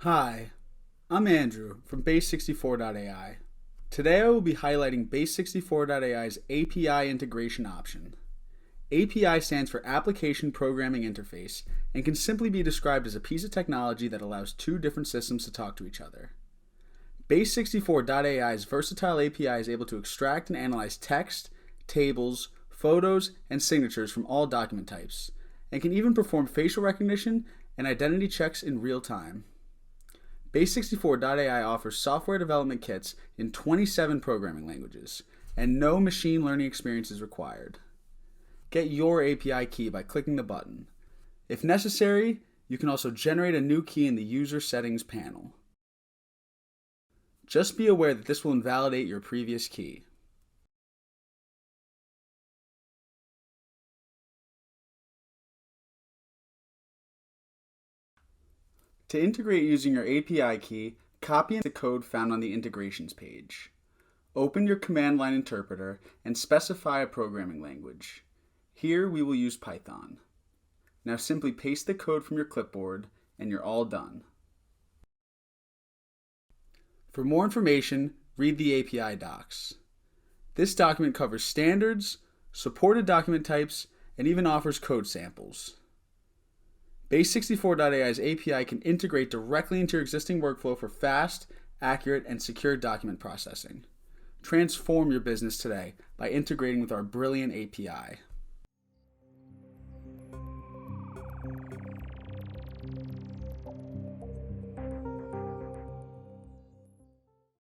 Hi, I'm Andrew from Base64.ai. Today I will be highlighting Base64.ai's API integration option. API stands for Application Programming Interface and can simply be described as a piece of technology that allows two different systems to talk to each other. Base64.ai's versatile API is able to extract and analyze text, tables, photos, and signatures from all document types, and can even perform facial recognition and identity checks in real time. Base64.ai offers software development kits in 27 programming languages, and no machine learning experience is required. Get your API key by clicking the button. If necessary, you can also generate a new key in the User Settings panel. Just be aware that this will invalidate your previous key. To integrate using your API key, copy the code found on the integrations page. Open your command line interpreter and specify a programming language. Here we will use Python. Now simply paste the code from your clipboard and you're all done. For more information, read the API docs. This document covers standards, supported document types, and even offers code samples. Base64.ai's API can integrate directly into your existing workflow for fast, accurate, and secure document processing. Transform your business today by integrating with our brilliant API.